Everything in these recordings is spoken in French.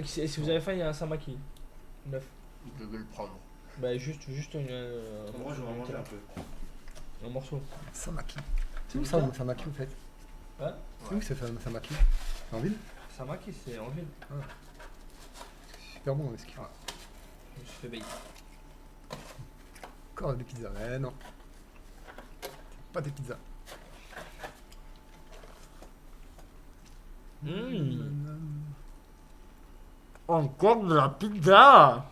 Si vous avez faim, il y a un samaki. 9. Je vais le prendre. Bah, juste Moi, je vais en manger un peu. un morceau. Samaki. C'est où ça, le Samaki, en fait? Hein? C'est où c'est Samaki? C'est en ville? Samaki, c'est en ville. Super bon, est-ce qu'il y a Je me suis fait bailler. encore des pizzas? Eh non. Pas des pizzas. Encore de la pizza.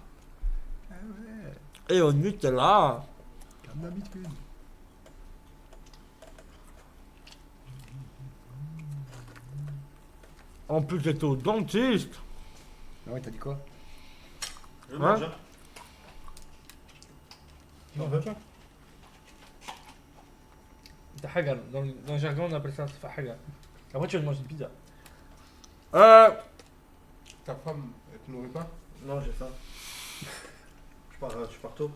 Ah ouais, Et au Nutella. comme d'habitude. En plus, j'étais au dentiste. Ah ouais, t'as dit quoi? Je mange, hein. Non, t'as hagar. Dans le jargon, on appelle ça hagar. Après, tu vas manger une pizza. Ta femme, elle te nourrit pas? Non, j'ai faim. Je pars tôt.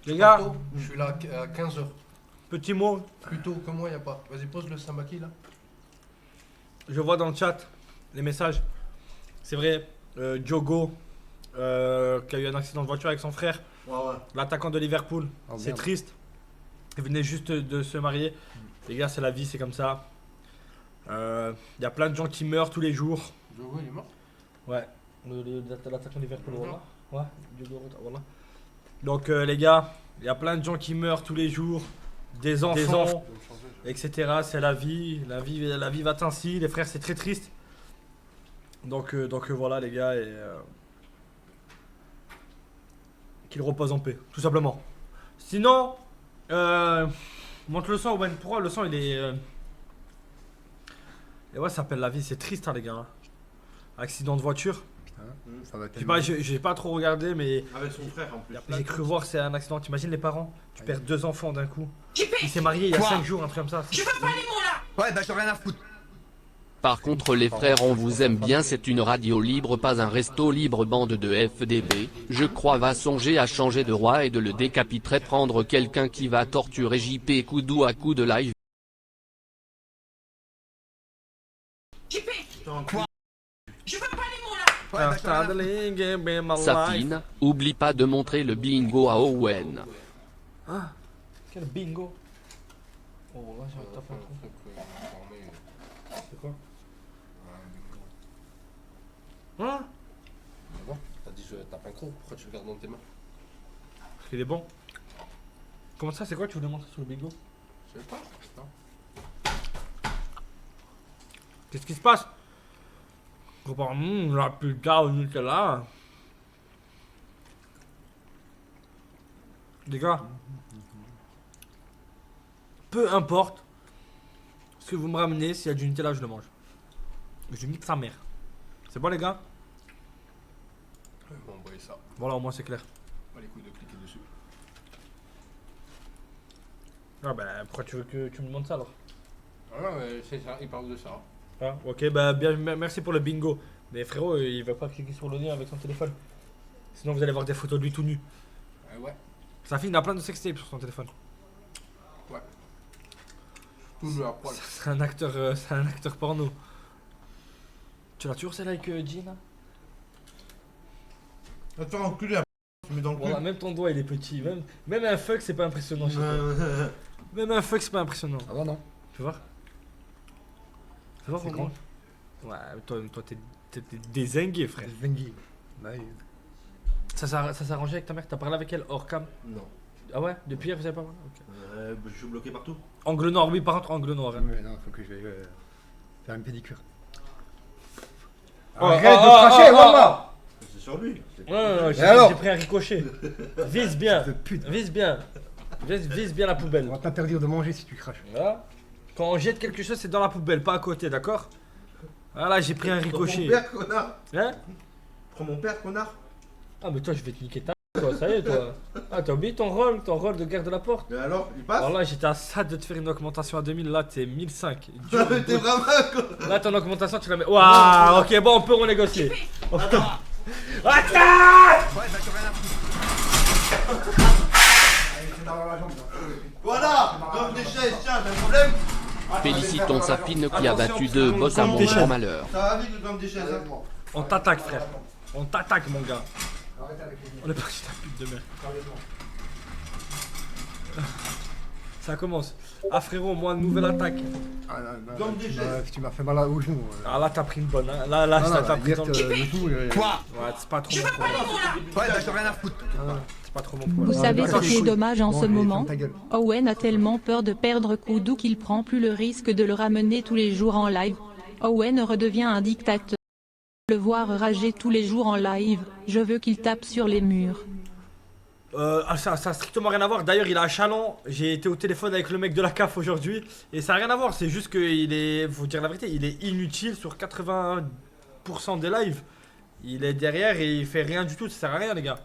Les gars, Tantôt, je suis là à 15h. petit mot. Plus tôt que moi, y a pas. Vas-y, pose le samaki là. Je vois dans le chat les messages. C'est vrai, Diogo, qui a eu un accident de voiture avec son frère, Ouais, ouais. l'attaquant de Liverpool. Oh, C'est merde. triste. Il venait juste de se marier. Les gars, c'est la vie, c'est comme ça. Il y a plein de gens qui meurent tous les jours. Diogo, il est mort. Ouais, l'attaquant de Liverpool, D'accord. voilà. Ouais, Diogo, voilà. Donc, les gars, il y a plein de gens qui meurent tous les jours. Des enfants, Je vais me changer, etc. C'est la vie. La vie va ainsi. Les frères, c'est très triste. Donc voilà, les gars. Et qu'il repose en paix, tout simplement. Sinon, montre le sang, Owen. Pourquoi le sang, il est. Et ouais, ça s'appelle la vie. C'est triste, hein, les gars. Accident de voiture. Ça va J'ai pas trop regardé, mais Avec son frère en plus. j'ai cru voir c'est un accident. T'imagines les parents? Tu perds 2 enfants d'un coup. Il s'est marié il y a 5 jours, un truc comme ça. Ouais, bah j'en ai rien à foutre. Par contre les frères on vous aime bien, c'est une radio libre pas un resto libre, bande de FDP, je crois va songer à changer de roi et de le décapiterait, prendre quelqu'un qui va torturer JP coup à coup de live. Ouais, bah j'en ai rien à foutre. Safine, oublie pas de montrer le bingo à Owen. Quel bingo. Oh là, j'ai un tapé un truc truc. formé. C'est quoi? Ouais, bingo. Hein? Bon, t'as dit je tape un croc, pourquoi tu le gardes dans tes mains? Parce qu'il est bon. Comment ça, c'est quoi tu voulais montrer sur le bingo? Je sais pas. Non. Qu'est-ce qui se passe? Repart, la pizza au Nutella. Les gars, peu importe ce que vous me ramenez, s'il y a du Nutella, je le mange. Je nique sa mère. C'est bon, les gars? On va envoyer ça. Voilà, au moins c'est clair. Pas les couilles de cliquer dessus. Ah bah, pourquoi tu veux que tu me demandes ça alors? Ah non, mais c'est ça, il parle de ça. Ah, ok, bah bien, merci pour le bingo. Mais frérot, il va pas cliquer sur le lien avec son téléphone. Sinon, vous allez voir des photos de lui tout nu. Ouais. Sa fille, il a plein de sextapes sur son téléphone. Ouais. Tout nu à poil. C'est un acteur porno. Tu l'as toujours celle avec Gina? Attends, enculé, tu mets dans le cul. Voilà, même ton doigt il est petit. Même un fuck, c'est pas impressionnant chez toi. Même un fuck, c'est pas impressionnant. Ah bah non. Tu vois? Tu vois, C'est Romain? Ouais, toi t'es dézingué, frère. Zengi. Ouais. Ça s'est arrangé avec ta mère? T'as parlé avec elle hors cam? Non. Ah ouais? Depuis hier, vous avez pas parlé? Ok. Je suis bloqué partout. Angle noir, oui, par contre, angle noir. Hein. Ouais, non, faut que je vais faire une pédicure. Oh, Arrête oh, de oh, cracher, oh, maman. C'est sur lui. Ouais, Et alors j'ai pris un ricochet. Vise bien, De pute. vise bien. Vise bien la poubelle. On va t'interdire de manger si tu craches. Voilà. Quand on jette quelque chose, c'est dans la poubelle, pas à côté, d'accord? Voilà, j'ai pris un Prends ricochet. mon père, connard. Hein? Prends mon père, connard. Ah, mais toi, je vais te niquer ta toi, ça y est, toi. Ah, t'as oublié ton rôle de garde de la porte? Mais alors, il passe. Alors là, j'étais à ça de te faire une augmentation à 2000, là, t'es 1005. T'es vraiment un con. Là, ton augmentation, tu la mets. Waouh, ok, bon, on peut renégocier. Attends! Ouais, bah j'en ai rien à foutre. Allez, c'est dans la jambe, là. Voilà. Comme des chaises, tiens, t'as un problème? Félicitons Safine qui a battu 2 boss à mon grand malheur. Ça va vite comme des chaises, hein. On t'attaque, frère. On t'attaque, mon gars. Arrête avec les On est parti de la pute de merde. Sérieusement. Ça commence. Ah, frérot, moi, nouvelle attaque. Ah non, Comme des gestes. tu m'as fait mal au genou. Ah, là, t'as pris une bonne. Hein. Là, Non, ça non, t'a pris hier, dans le. le genou. Quoi? Ouais, c'est pas trop mon problème. Ouais, bah, j'ai rien à foutre. C'est pas trop mon problème. Vous savez ce Attends, qui est couille. dommage en Bon, ce allez, moment? ferme ta gueule. Owen a tellement peur de perdre Koudou qu'il prend plus le risque de le ramener tous les jours en live. Owen redevient un dictateur. Le voir rager tous les jours en live, je veux qu'il tape sur les murs. Ça a strictement rien à voir. D'ailleurs, il est à Chalon. J'ai été au téléphone avec le mec de la CAF aujourd'hui. Et ça a rien à voir. C'est juste qu'il est, faut dire la vérité, il est inutile sur 80% des lives. Il est derrière et il fait rien du tout. Ça sert à rien, les gars.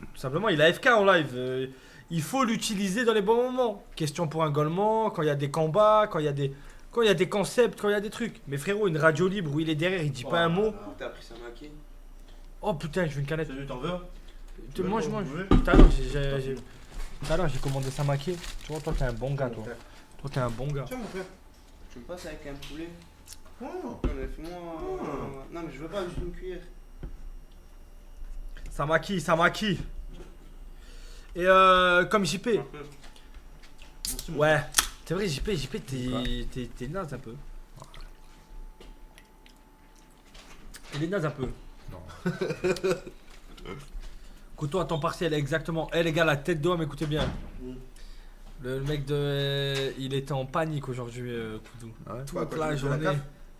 Tout simplement, il est AFK en live. Il faut l'utiliser dans les bons moments. Question pour un golement, quand il y a des combats, quand il y a des concepts, quand il y a des trucs. Mais frérot, une radio libre où il est derrière, il dit pas un mot. T'as pris ça maquille. Oh putain, je veux une canette. Salut, t'en veux? Mange. Ouais. Tout à l'heure, j'ai commandé ça maquillé. Tu vois, toi, t'es un bon gars, toi. Toi, t'es un bon gars. Tiens, mon frère. Tu me passes avec un poulet? Oh. Non, mais fais-moi. Non, mais je veux pas juste une cuillère. Ça maquille. Et comme JP. Ouais. C'est vrai, JP, t'es naze un peu. Il est naze un peu. Non. Couteau à temps partiel, exactement. Eh les gars, la tête d'homme, écoutez bien. Le mec de. Il était en panique aujourd'hui, Koudou. Ah ouais, Toute quoi, la contre la journée. CAF?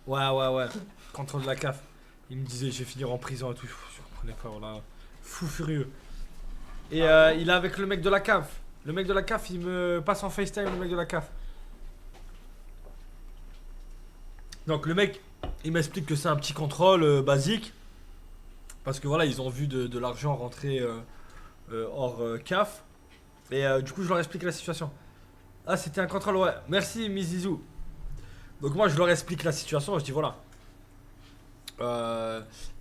Ouais. Contrôle la CAF. Il me disait, je vais finir en prison et tout. Je comprenais pas, voilà. Fou furieux. Et il est avec le mec de la CAF. Le mec de la CAF, il me passe en FaceTime, le mec de la CAF. Donc le mec, il m'explique que c'est un petit contrôle basique. Parce que voilà, ils ont vu de l'argent rentrer hors CAF. Et du coup, je leur explique la situation. Ah, c'était un contrôle, ouais. Merci, Mizizou. Donc moi, je leur explique la situation. Je dis voilà.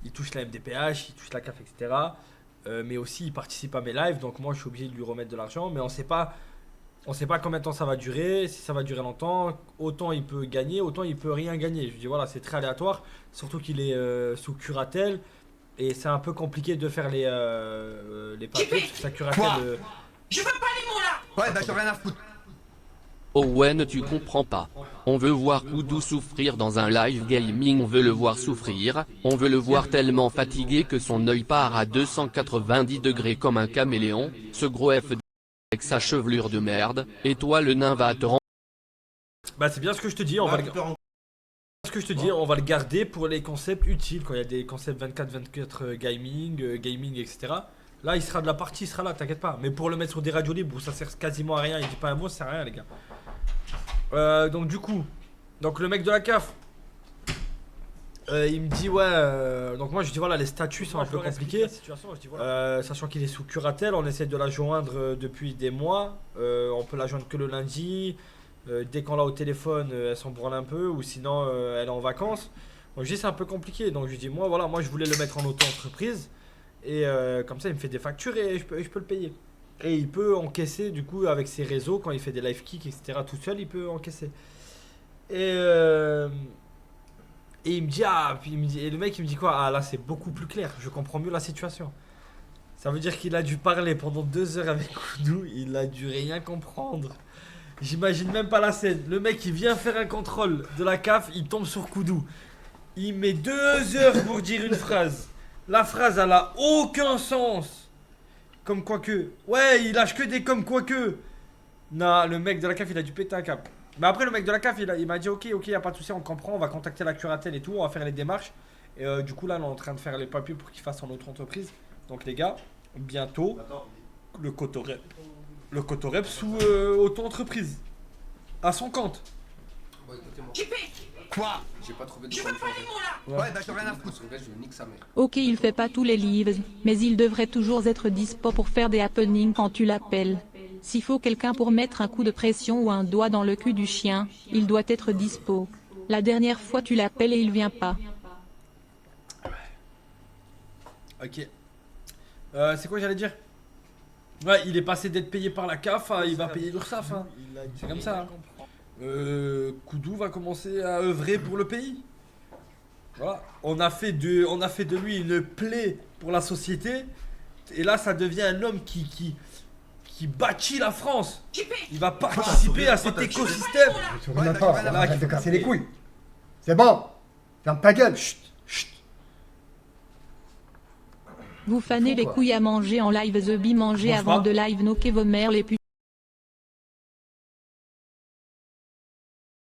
Il touche la MDPH, il touche la CAF, etc. Mais aussi, il participe à mes lives. Donc moi, je suis obligé de lui remettre de l'argent. Mais on sait pas combien de temps ça va durer. Si ça va durer longtemps, autant il peut gagner, autant il peut rien gagner. Je dis voilà, c'est très aléatoire. Surtout qu'il est sous curatelle. Et c'est un peu compliqué de faire les papiers parce que sa curatelle. Ouais, bah, j'ai rien à foutre. Owen, tu comprends pas. On veut voir Koudou souffrir dans un live gaming, on veut le voir souffrir, on veut le voir tellement fatigué que son œil part à 290 degrés comme un caméléon, ce gros FD avec sa chevelure de merde, et toi le nain va te rendre. Bah c'est bien ce que je te dis, on va le garder pour les concepts utiles, quand il y a des concepts 24-24 gaming, etc. Là il sera de la partie, il sera là, t'inquiète pas. Mais pour le mettre sur des radios libres où ça sert quasiment à rien, il dit pas un mot, ça sert à rien les gars. Donc du coup, donc le mec de la CAF, il me dit ouais, donc moi je dis voilà les statuts sont un peu compliqués, sachant qu'il est sous curatelle, on essaie de la joindre depuis des mois, on peut la joindre que le lundi, dès qu'on l'a au téléphone elle s'en branle un peu ou sinon elle est en vacances. Donc je dis c'est un peu compliqué, donc je dis moi voilà, moi je voulais le mettre en auto-entreprise et comme ça il me fait des factures et je peux le payer. Et il peut encaisser du coup avec ses réseaux quand il fait des live kicks etc tout seul il peut encaisser. Et il me dit ah puis il me dit, et le mec il me dit quoi, ah là c'est beaucoup plus clair, je comprends mieux la situation. Ça veut dire qu'il a dû parler pendant 2 heures avec Koudou, il a dû rien comprendre. J'imagine même pas la scène, le mec il vient faire un contrôle de la CAF, il tombe sur Koudou. Il met 2 heures pour dire une phrase. La phrase elle a aucun sens. Comme quoi que. Ouais, il lâche que des comme quoi que. Non, le mec de la CAF, il a dû péter un cap. Mais après, le mec de la CAF, il m'a dit ok, y a pas de souci, on comprend, on va contacter la curatelle et tout, on va faire les démarches. Et du coup, là, on est en train de faire les papiers pour qu'il fasse en auto-entreprise. Donc, les gars, bientôt, le Cotorep sous auto-entreprise. À son compte. Bon, écoutez-moi. Quoi? J'ai pas trouvé de quoi me changer. Ouais, bah, j'ai rien à foutre. Parce que là, je nique sa mère. Ok, il fait pas tous les lives, mais il devrait toujours être dispo pour faire des happenings quand tu l'appelles. S'il faut quelqu'un pour mettre un coup de pression ou un doigt dans le cul du chien, il doit être dispo. La dernière fois tu l'appelles et il vient pas. Ok. C'est quoi j'allais dire? Ouais, il est passé d'être payé par la CAF, il va payer l'URSSAF. Hein. C'est comme ça. Hein. Koudou va commencer à œuvrer pour le pays. Voilà. On a fait de lui une plaie pour la société. Et là, ça devient un homme qui bâtit la France. Il va participer à cet écosystème. Tu reviens pas, là, arrête qu'il de faut casser les couper. couilles. C'est bon. Ferme ta gueule. Chut, chut. Vous fanez les couilles à manger en live The Bee mangez Mange avant pas. de live noquer vos mères les putes.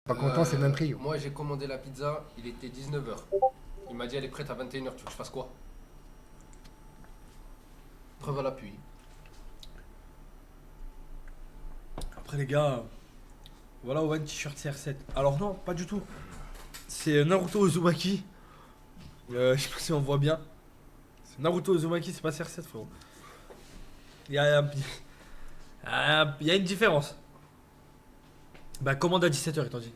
Pas content, c'est le même prix. Moi, j'ai commandé la pizza, il était 19h. Il m'a dit, elle est prête à 21h, tu veux que je fasse quoi? Preuve à l'appui. Après les gars, voilà One t-shirt CR7. Alors non, pas du tout. C'est Naruto Uzumaki. Je sais pas si on voit bien. C'est Naruto Uzumaki, c'est pas CR7 frérot. Il y a une différence. Bah commande à 17h, il t'en dit.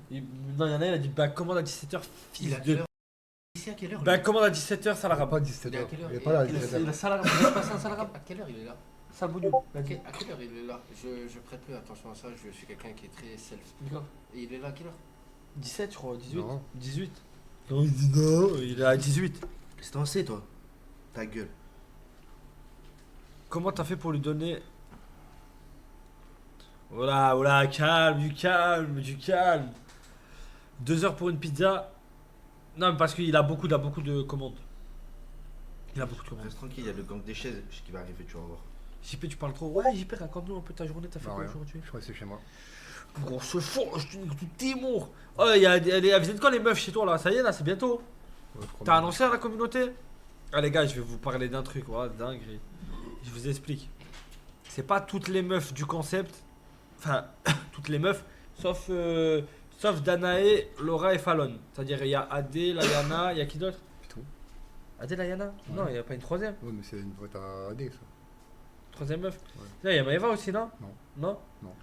Non, il y en a, il a dit bah commande à 17h, fils de... Ici à quelle heure? Bah commande à 17h, ça la Il rame. pas 17 Il est à heures. quelle heure? Il est pas là, Il 17 heures. a salaram, il a passé un salaram. À quelle heure il est là? Sale bougnou. À quelle heure il est là? Je prête peu attention à ça, je suis quelqu'un qui est très self. Et il est là à quelle heure? 17 je crois, 18. Non. 18. Non, il dit non, il est à 18. Qu'est-ce que t'en sais, toi? Ta gueule. Comment t'as fait pour lui donner... Voilà, voilà, calme, du calme, du calme. 2 heures pour une pizza. Non, mais parce qu'il a beaucoup de commandes. Il a beaucoup de commandes. Reste tranquille, il y a le gang des chaises qui va arriver, tu vas voir. JP, tu parles trop. Ouais, JP, raconte-nous un peu ta journée, t'as fait Non, quoi rien. aujourd'hui? Je crois que c'est chez moi. Gros, ce fond, je te nique tout tes mots. Oh, il y a elles viennent quand les meufs chez toi là? Ça y est, là, c'est bientôt. Ouais, trop T'as bien. annoncé à la communauté? Ah, les gars, je vais vous parler d'un truc, voilà, dinguerie. Je vous explique. C'est pas toutes les meufs du concept. Enfin, toutes les meufs, sauf Danae, Laura et Fallon. C'est-à-dire, il y a Adé, Layana, il y a qui d'autre? C'est tout. Adé, Layana? Non, il n'y a pas une troisième. Ouais, mais c'est une boîte à AD, ça. Troisième meuf. Ouais. Là, il y a Maëva aussi, non? Non. Non? Non.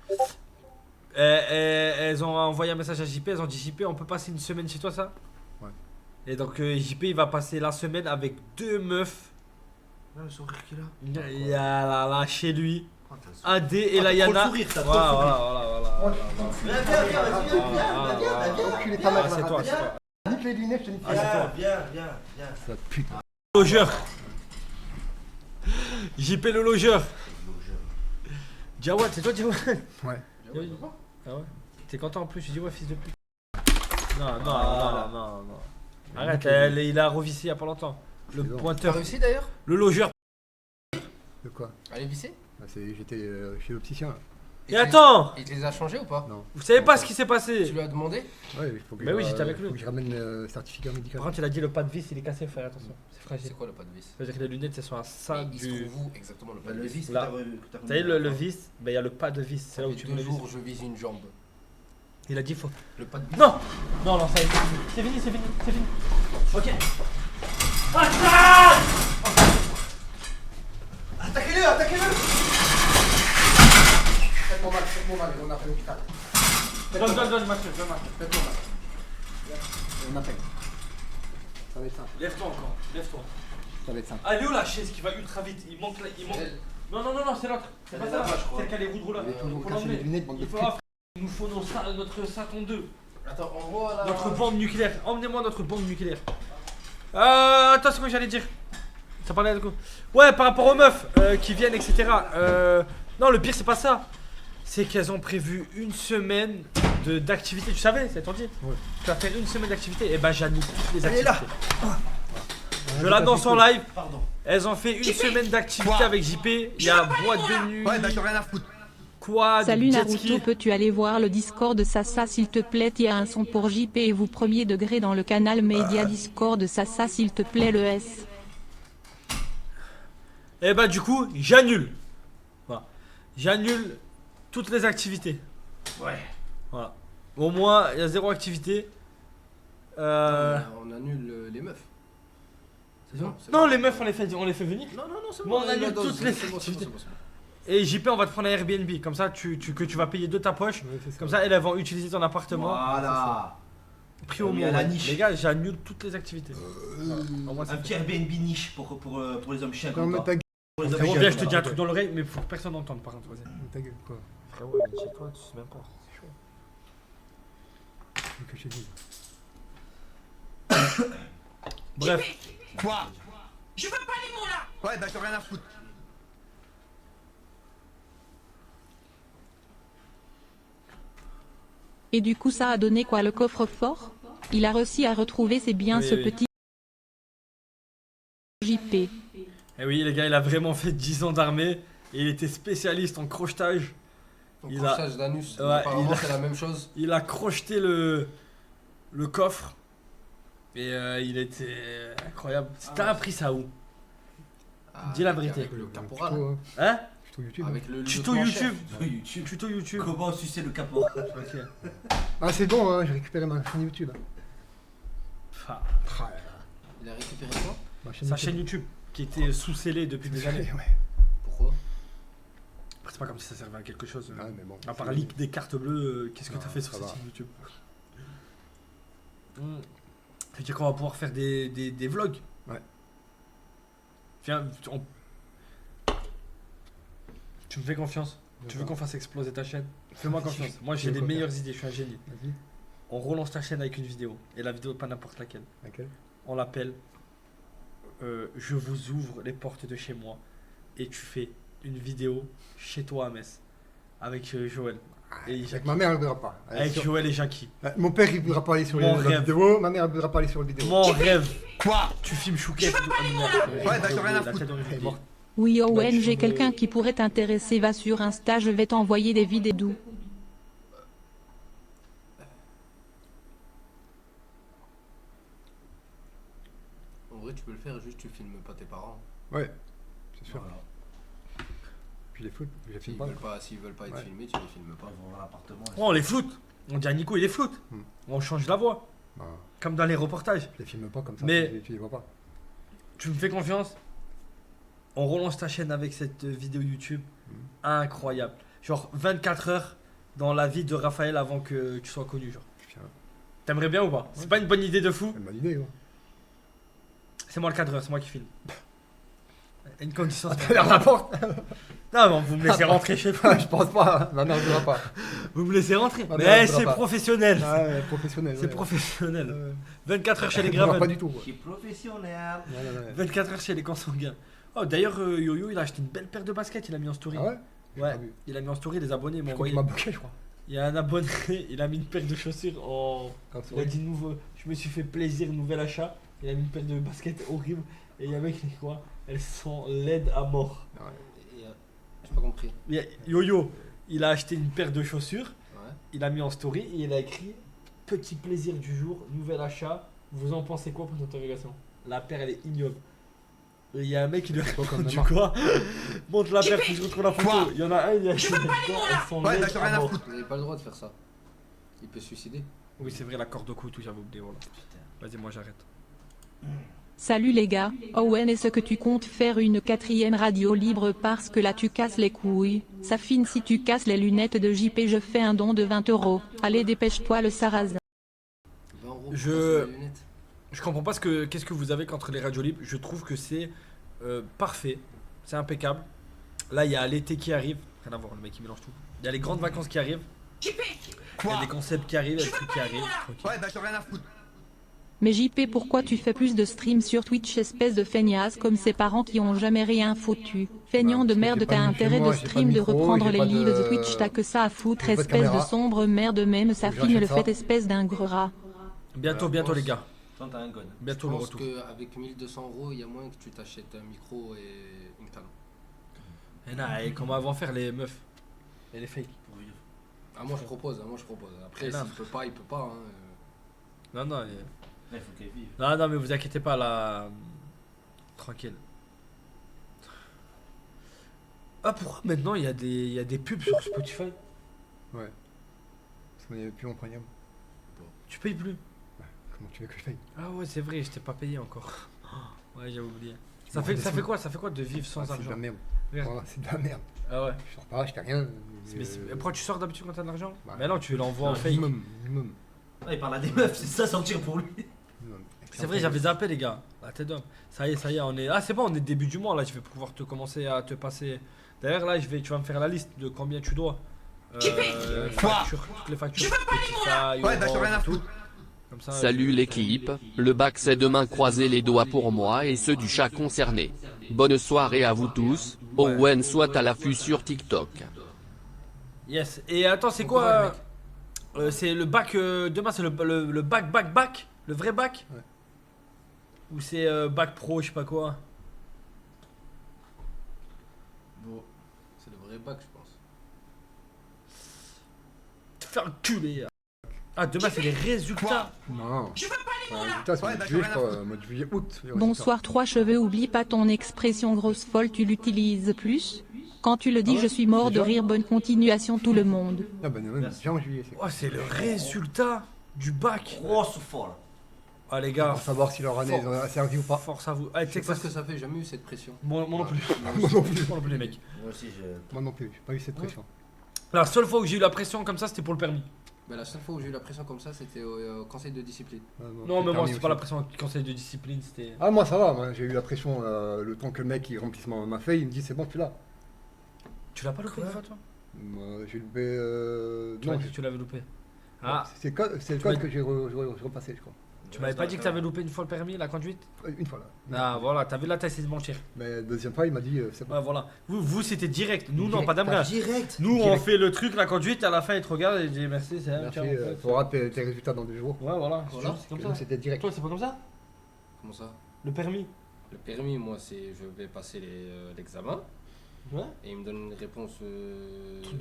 Elles ont envoyé un message à JP, elles ont dit JP, on peut passer une semaine chez toi, ça? Ouais. Et donc, JP, il va passer la semaine avec 2 meufs. Ah, le sourire qu'il a. Il y a là, chez lui. Oh, t'as le sourire. Adé et Ah, t'as Layana. trop le sourire, t'as trop le Voilà, sourire. voilà. Viens, vas-y, viens. Enculé ta mère, Ah, c'est toi, c'est toi. Nique les lunettes, je te nique les Viens. Ça pute. Logeur. JP le logeur. Jawad, c'est toi Jawad? Ouais. Ah ouais? T'es content en plus, je dis ouais fils de pute. Non. Arrête, il a revissé il y a pas longtemps. Le C'est bon. T'as pointeur. réussi d'ailleurs? Le logeur. De quoi? Elle est vissée? Bah, j'étais chez l'opticien. Là. Et attends! Il te les a changés ou pas? Non. Vous savez pas ce qui s'est Tu passé? lui as demandé? Ouais, il faut que Mais oui, j'étais avec lui. Faut que je ramène le certificat médical. Par contre, il a dit le pas de vis, il est cassé, frère, attention. C'est C'est fragile. quoi le pas de vis? C'est-à-dire que les lunettes, elles sont à ça Il se du. trouve où exactement le pas Bah, de le vis? vis que Là. t'as re- que t'as Vous savez, remis. le vis, ben il y a le pas de vis, c'est Ça là où fait tu 2 mets le vis. jours je vise une jambe. Il a dit faut. Le pas de vis. Non, ça y est, c'est fini. Ok. Attaque! Attaquez-le. Faites-moi mal, on appelle l'hôpital. Donne, Mathieu, donne. Faites-moi mal. On appelle. Ça va être simple. Lève-toi encore, lève-toi. Ça va être simple. Ah, elle est où la chaise qui va ultra vite? Il manque. Non, c'est l'autre. C'est pas Elle est ça, là-bas, je crois. celle qui a les roues de rouleur. Vous avez toujours Faut cassé l'emmener. les lunettes, bande de Il faut putes. il nous faut notre Saturn 2. Attends, en gros là. Notre bombe nucléaire. Emmenez-moi notre bombe nucléaire. Attends, c'est quoi que j'allais dire? Ça parlait de quoi? Ouais, par rapport aux meufs qui viennent, etc. Non, le pire, c'est pas ça. C'est qu'elles ont prévu une semaine d'activité. Tu savais, c'est ton dit? Ouais. Tu as fait une semaine d'activité. Et ben, j'annule toutes les Elle est là. activités. Je l'annonce en live. Pardon. Elles ont fait une semaine d'activité Quoi avec JP. Il y a boîte de nuit, Ouais, d'accord, rien à foutre. quad, Salut jet Naruto, ski. peux-tu aller voir le Discord de Sassa s'il te plaît? Il y a un son pour JP et vous premier degré dans le canal média Discord de Sassa s'il te plaît le S. Et bah du coup, j'annule. Voilà. J'annule toutes les activités. Ouais. Voilà. Au moins, il y a 0 activité. On annule les meufs. C'est Non, bon, c'est non, bon. les meufs, on les fait venir. Non, c'est Bon, on annule Non, toutes c'est les bon, c'est bon, activités. c'est bon, c'est bon. Et JP, on va te prendre un Airbnb. Comme ça, que tu vas payer de ta poche. Ouais, c'est ça. Comme ça, elles vont utiliser ton appartement. Voilà. Prix au mis mot. à la ouais. niche. Les gars, j'annule toutes les activités. Voilà. Au moins, c'est Un petit Airbnb niche pour les hommes chiens Non, comme mais toi. ta gueule. Pour les hommes Frérot, chiens viens, comme je te toi. dis un truc dans l'oreille, mais faut que personne n'entende par contre. Vas-y. Ta gueule, quoi. Frérot, viens chez toi, tu sais même pas. C'est chaud. Que je te dise. Bref. Quoi? Je veux pas les mots là. Ouais, bah, t'as rien à foutre. Et du coup ça a donné quoi le coffre-fort? Il a réussi à retrouver ses biens Oui, ce oui. petit JP. Et oui, les gars, il a vraiment fait 10 ans d'armée. Et il était spécialiste en crochetage. Donc, Il crochetage d'anus, Ouais, apparemment il a- c'est la même chose. Il a crocheté le coffre. Et il était incroyable. T'as appris ça où? Dis la Avec- vérité. Avec le caporal. Tuto, Hein? tuto YouTube. Avec le Tuto lieutenant YouTube. chef. Sur YouTube. Tuto YouTube. Comment sucer le capot? Ok. Ah, c'est bon, hein, j'ai récupéré ma chaîne YouTube. Ah, Ah, là, là. Il a récupéré quoi? Ma chaîne sa chaîne YouTube qui était sous-scellée depuis des années. Ouais. Pourquoi? Après, c'est pas comme si ça servait à quelque chose. Ouais, mais bon. À part leak des cartes bleues, qu'est-ce que Non, t'as fait sur ça cette va. chaîne YouTube? Ça veut dire qu'on va pouvoir faire des vlogs. Ouais. Viens, tu me fais confiance. Tu veux qu'on fasse exploser ta chaîne? Fais-moi confiance. Moi j'ai veux les quoi meilleures idées, je suis un génie. Vas-y. On relance ta chaîne avec une vidéo. Et la vidéo, pas n'importe laquelle. Laquelle? On l'appelle Je vous ouvre les portes de chez moi. Et tu fais une vidéo chez toi à Metz. Avec Joël. Et Avec Jackie. ma mère, elle ne voudra pas. Avec Joël et Jackie. Mon père, il ne voudra pas aller sur Mon la rêve. vidéo. Ma mère, elle ne voudra pas aller sur la vidéo. Mon rêve. Quoi? Tu filmes Chouquet. Ouais, bah, t'as rien à foutre. Elle est morte. Oui Bah, Owen, tu j'ai veux- quelqu'un qui pourrait t'intéresser, va sur Insta, je vais t'envoyer des vidéos. En vrai, tu peux le faire, juste tu filmes pas tes parents. Ouais, c'est sûr. Voilà. Puis les fous, je les S'ils filme pas. veulent pas être Ouais. filmés, tu les filmes pas. Ils vont voir l'appartement. Oh, on les floute. On dit à Nico, il est floute. Hmm. On change la voix. Bah, Comme dans les reportages. je les filme pas comme ça. Mais- Tu les vois pas. Tu me fais confiance? On relance ta chaîne avec cette vidéo YouTube. Incroyable. Genre 24 heures dans la vie de Raphaël avant que tu sois connu. Genre. Putain, T'aimerais bien ou pas? C'est pas une bonne idée de fou? elle m'a l'idée, ouais. C'est moi le cadreur, c'est moi qui filme. Une condition. Elle rapporte. Non, mais vous me laissez rentrer chez vous. Je pense pas. Ma mère ne voudra pas. Vous me laissez rentrer. Ah, Mais mais on c'est voudra pas. professionnel. Ouais, professionnel. C'est ouais. professionnel. Ouais. 24 heures chez les Elle voudra pas Gravel. du tout. Je Ouais. suis professionnel. Ouais, ouais, ouais. 24 heures chez les consanguins. Oh, d'ailleurs, Yo-Yo, il a acheté une belle paire de baskets, il a mis en story. Ah ouais? J'ai Ouais, pas vu. il a mis en story, les abonnés m'ont Je crois envoyé. qu'il m'a bloqué, je crois. Il y a un abonné, il a mis une paire de chaussures en. Ah, Il a dit nouveau. Je me suis fait plaisir, nouvel achat. Il a mis une paire de baskets horrible. Et il y a un mec qui dit quoi? Elles sont laides à mort. Et, j'ai pas compris. Il y a- Yo-Yo, il a acheté une paire de chaussures. Ouais. Il a mis en story et il a écrit petit plaisir du jour, nouvel achat. Vous en pensez quoi pour cette interrogation? La paire elle est ignoble. Et il y a un mec qui lui a Quoi, comme répondu marque quoi? Montre la paire, faut que je retrouve la photo. Quoi? Il y en a un, il a acheté des gants, elles sont Ouais, laides bah, t'as rien à à mort. foutre. Vous n'avez pas le droit de faire ça. Il peut se suicider. Oui, c'est vrai, la corde au cou, tout, j'avais oublié. Voilà. Vas-y, moi j'arrête. Salut les gars, Owen, est-ce que tu comptes faire une 4e radio libre parce que là tu casses les couilles? Ça fine si tu casses les lunettes de JP, je fais un don de 20 €. Allez dépêche-toi le sarrasin. 20 euros Je- pour passer les lunettes. Je comprends pas qu'est-ce que vous avez contre les radios libres. Je trouve que c'est parfait, c'est impeccable. Là, il y a l'été qui arrive. Rien à voir, le mec il mélange tout. Il y a les grandes vacances qui arrivent. Il y Quoi? a des concepts qui arrivent, il y a des trucs qui arrivent. Tranquille. Ouais, bah, t'as rien à foutre. Mais JP, pourquoi tu fais plus de streams sur Twitch, espèce de feignasse, comme ses parents qui ont jamais rien foutu? Feignant Bah, de parce que merde, j'ai pas t'as de intérêt micro, de j'ai pas stream, de de micro, reprendre j'ai les pas lives de- Twitch, t'as que ça à foutre, j'ai pas de espèce de caméra. sombre merde même, ça Je filme le rachète ça. fait, espèce d'un gros rat. Bientôt, Ouais, bientôt je les pense. gars. Quand t'as un gun. Bientôt Je le pense retour. qu'avec 1200 euros, il y a moins que tu t'achètes un micro et une canne. Et non, et comment vont faire les meufs et les fakes? Ah, moi je propose, Après, Et là. s'il peut pas, il peut pas. Hein. Non, non, Là, il faut qu'elle vive. non, non, mais vous inquiétez pas là. Tranquille. Ah, pourquoi maintenant il y a des pubs sur Spotify? Ouais. Parce qu'on n'y avait plus en premium. Tu payes plus? Comment tu veux que je paye? Ah ouais, c'est vrai, je t'ai pas payé encore. Ouais, j'ai oublié. Ça Non, fait, mais ça c'est- fait quoi? Ça fait quoi de vivre sans Ah, c'est de argent? la merde. Regarde. Voilà, c'est de la merde. Ah ouais. Je sors pas, je fais rien. Mais pourquoi tu sors d'habitude quand t'as de l'argent? Bah, Mais non, tu l'envoies en fake. Minimum, minimum. Ah, il parle à des meufs, c'est ça sortir pour lui. minimum. C'est vrai, j'avais zappé les gars. La tête d'homme. Ça y est, on est. Ah, c'est bon, on est début du mois là. Je vais pouvoir te commencer à te passer. D'ailleurs, là, tu vas me faire la liste de combien tu dois. Quoi? Factures, toutes les factures. Spotify, Ouais, bah, t'as Orange, rien à tout. foutre. Comme ça, Salut l'équipe, le bac c'est demain, croisez les doigts pour moi et ceux du chat concerné. Bonne soirée à vous tous, Ouais. Owen soit à l'affût sur TikTok. Yes. Et attends, c'est Bon courage, quoi c'est le bac demain, c'est le bac, le vrai bac. Ouais. Ou c'est bac pro, je sais pas quoi. Bon, c'est le vrai bac, je pense. Te faire enculer. Ah, demain c'est les résultats. Non. Je veux pas les mots là. Putain, c'est mois de juillet, je crois. Mois de juillet, août. Bonsoir trois cheveux, oublie pas ton expression grosse folle, tu l'utilises plus. Quand tu le dis, je suis mort de rire, bonne continuation tout le monde. Ah bah non, déjà en juillet. Oh, c'est le résultat du bac. Grosse folle. Ah, les gars, Pour savoir si leur année Fort. a servi ou pas. force à vous. Ah, Je tu sais sais que pas ça ce que ça fait, j'ai jamais eu cette pression. Moi non plus. Moi non plus. Moi non plus, les mecs. Moi aussi, je. Moi non plus, j'ai pas eu cette pression. La seule fois où j'ai eu la pression comme ça, c'était pour le permis. Bah, la seule fois où j'ai eu la pression comme ça, c'était au conseil de discipline. Ah, Non, mais moi, permis c'est pas la aussi. pression du conseil de discipline, c'était. Ah, moi ça va, moi j'ai eu la pression le temps que le mec il remplisse ma feuille, il me dit c'est bon, tu l'as. Tu l'as pas loupé une fois, toi Moi j'ai loupé. Tu m'as Non, dit que tu l'avais loupé. Ah, c'est le code Tu m'as- que j'ai repassé, je crois. tu m'avais pas dit que t'avais loupé une fois le permis, la conduite? Une fois là. Ah, voilà, t'as vu là, t'as essayé de mentir. Mais deuxième fois, il m'a dit c'est bon. Ouais, voilà. Vous c'était direct. Nous, non, Direct, pas d'ambrage. Direct. Nous, on Direct. fait le truc, la conduite, à la fin, il te regarde et il dit merci, c'est Merci, tiens, on fait. tu auras tes résultats dans 2 jours. Ouais, voilà. Voilà. C'est comme Nous, ça. c'était direct. Toi, c'est pas comme ça? Comment ça? Le permis? Le permis, moi, c'est je vais passer l'examen Ouais. et il me donne une réponse.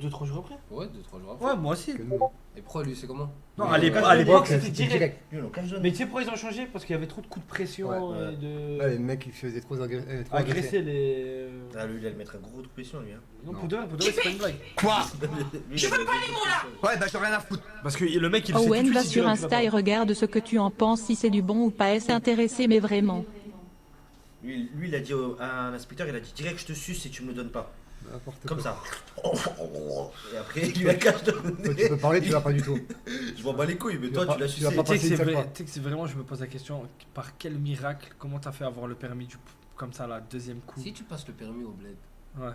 2-3 jours après? Ouais, 2-3 jours après. Ouais, moi aussi. Que nous- Et pourquoi lui, c'est comment? Non, Mais à l'époque, à l'époque, c'était c'était direct. Lui, on cache Mais tu sais pourquoi ils ont changé? Parce qu'il y avait trop de coups de pression Ouais. et de. Là, les mecs ils faisaient trop agresser. Agresser les. Ah, lui, il allait mettre un gros coup de pression, lui. Hein. Non, Non. pour de vrai, c'est pas une blague. Lui, Je il veux avait pas des les gros mots là. coups de pression. Ouais, bah j'ai rien à foutre. Parce que le mec, il sait tout de Owen suite va si tu sur l'as, tu l'as Insta et pas. regarde ce que tu en penses, si c'est du bon ou pas, est-ce intéressé mais vraiment. Lui, il a dit à un inspecteur, il a dit direct, je te suce si tu me le donnes pas. N'importe Comme quoi. ça. Et après, il lui a caché dans le Toi, tu nez. peux parler, tu l'as pas du tout. Je m'en bats les couilles, mais Tu toi, vas tu l'as pas- tu vas sucé. pas Tu sais que passer c'est une seule vrai, fois. tu sais que c'est vraiment, je me pose la question, par quel miracle, comment t'as fait avoir le permis comme ça, la deuxième coup? Si tu passes le permis au bled, Ouais.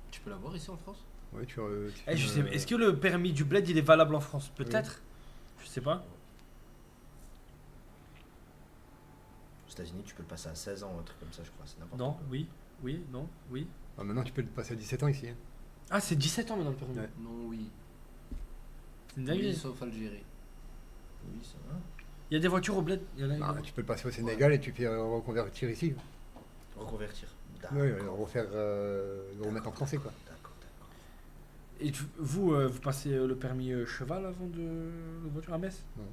tu peux l'avoir ici en France? Ouais, tu Eh, je sais, est-ce que le permis du bled, il est valable en France? Peut-être. Je sais pas. Aux États-Unis, tu peux le passer à 16 ans, un truc comme ça, je crois. C'est n'importe Non, quoi. oui, oui, non, oui. Ah, maintenant tu peux le passer à 17 ans ici. Hein. Ah, c'est 17 ans maintenant le permis. Ouais. Non, oui. C'est une Oui, dinguerie. sauf Algérie. Oui, ça va. Il y a des voitures au bled. Il y en a. Ah, tu peux le passer au Sénégal et tu fais reconvertir ici. Reconvertir. Oui, refaire, le remettre en français quoi. D'accord, d'accord. Et vous, vous passez le permis cheval avant de la voiture à Metz? Non.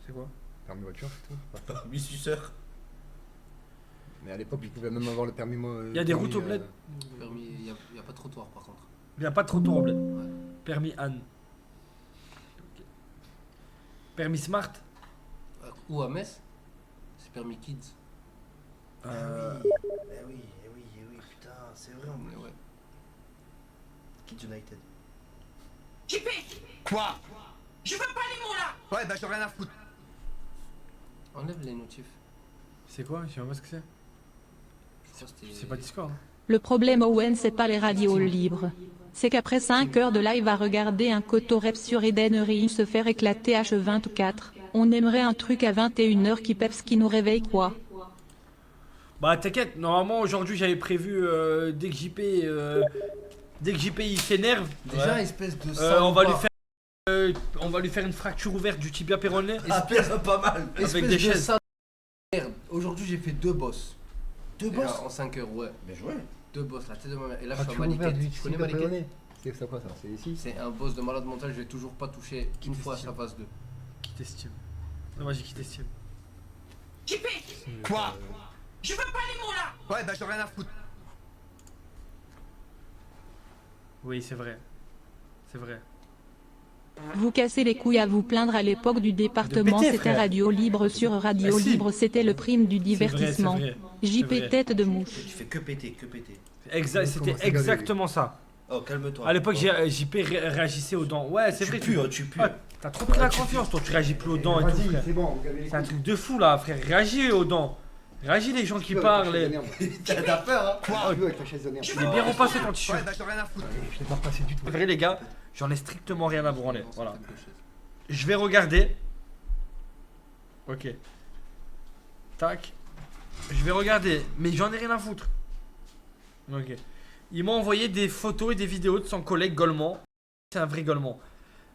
C'est quoi? Permis voiture, c'est tout. 8 suceurs. Mais à l'époque, tu pouvais même avoir le permis. Il y a des routes au bled? Permis, il y a pas de trottoir par contre. Il n'y a pas de trottoir au bled. Ouais. Permis Anne. Ok. Permis Smart. Ou à Metz, c'est permis Kids. Eh oui, putain, c'est vrai. Mais ouais. Kids United. JP. Quoi? Je veux pas les mots là. Ouais, bah j'ai rien à foutre. Enlève les notifs. C'est quoi? Je sais même pas ce que c'est. Je crois que c'était- C'est pas Discord. Hein. Le problème Owen c'est pas les radios libres. C'est qu'après 5 heures de live à regarder un coteau rep sur Eden Ring se faire éclater H24, on aimerait un truc à 21h qui peps qui nous réveille quoi. Bah t'inquiète, normalement aujourd'hui j'avais prévu dès que JP il s'énerve, Déjà, espèce de on va lui salopard. faire une fracture ouverte du tibia péroné. Ah, bien, pas mal. Avec Espèce des de chaises. sale merde. Aujourd'hui, j'ai fait 2 boss. 2 Et boss. En 5 heures, ouais. Bien joué. 2 boss, la tête de ma mère. Et là, je Ah, suis tu à veux ouvrir Maliket. du Tu connais type Maliket? péroné. C'est quoi ça? C'est ici? C'est un boss de malade mental, je vais toujours pas toucher une fois sa phase 2. Quitte Steam. Non, moi j'ai quitté Steam. JP. Quoi? Je veux pas les mots là. Ouais, bah j'ai rien à foutre. Oui, c'est vrai. C'est vrai. Vous cassez les couilles à vous plaindre à l'époque du département, péter, c'était frère. Radio Libre sur Radio Bah si. Libre, c'était le prime du C'est divertissement. vrai. JP C'est vrai. tête de mouche. Tu fais que péter, que péter. C'était Comment c'est exactement ça. Oh, calme-toi. À l'époque, JP réagissait aux dents. Ouais, c'est Tu vrai. pues, hein, tu pues. Ah, t'as trop pris la confiance, toi. Tu réagis plus aux dents et tout, frère. C'est bon, vous avez C'est un truc de fou là, frère. Réagis aux dents. Réagis les gens qui parlent. T'as peur, hein? Quoi? Tu veux avec ta chaise de merde? Il est bien repassé ton t-shirt. Ouais, bah j'ai rien à foutre. Je l'ai pas repassé du tout. C'est vrai, les gars, j'en ai strictement rien à branler. Voilà. Quelque chose. Je vais regarder. Ok. Tac. Je vais regarder, mais j'en ai rien à foutre. Ok. Il m'a envoyé des photos et des vidéos de son collègue Golemont. C'est un vrai Golemont.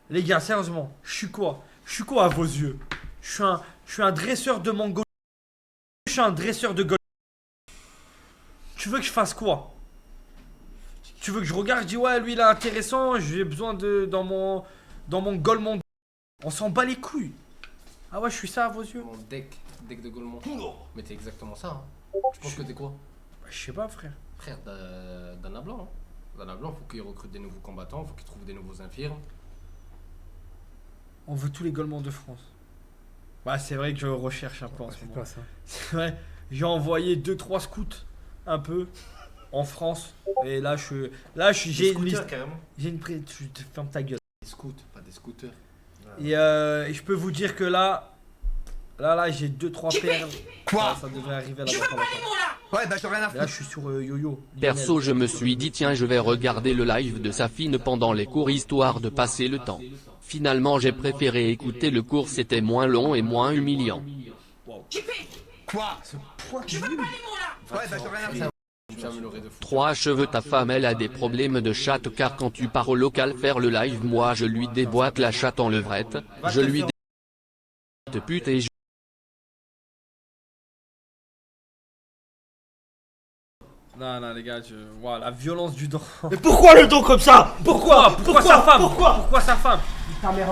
Les gars, sérieusement, je suis quoi? Je suis quoi à vos yeux? Je suis un dresseur de Mongolie. Je suis un dresseur de Golemont. Tu veux que je fasse quoi? Tu veux que je regarde, je dis ouais, lui il est intéressant, j'ai besoin de dans mon Golemont. On s'en bat les couilles. Ah ouais, je suis ça à vos yeux? Mon deck de Golemont. Mais t'es exactement ça. Hein. Tu penses que t'es quoi? Bah, je sais pas, frère. Frère d'Anna Blanc. Hein. D'Anna Blanc, faut qu'il recrute des nouveaux combattants, faut qu'il trouve des nouveaux infirmes. On veut tous les Golemons de France. Bah, c'est vrai que je recherche un peu en ce C'est moment. quoi ça? C'est vrai, j'ai envoyé 2-3 scouts un peu en France. Et là, j'ai une liste. Carrément. J'ai une pré. Tu te fermes ta gueule. Des scouts, pas des scooters. Et je peux vous dire que là, j'ai 2-3 perles. Quoi? Ça devrait arriver Je là-bas. veux pas les mots là. Ouais, bah je rien à Et là, je suis sur Yo-Yo. Perso, je me suis dit tiens, je vais regarder le live de Safine pendant les cours histoire de passer le temps. Finalement, j'ai préféré écouter le cours, c'était moins long et moins humiliant. Quoi? Je veux pas les mots là. Ouais, bah je rien à foutre. Tu as amélioré de fou. 3 cheveux, ta femme elle a des problèmes de chatte car quand tu pars au local faire le live, moi je lui déboîte la chatte en levrette, je lui de pute et je... Non, les gars, wow, la violence du don. Mais pourquoi le don comme ça? Pourquoi sa femme? Pourquoi sa femme? Ta mère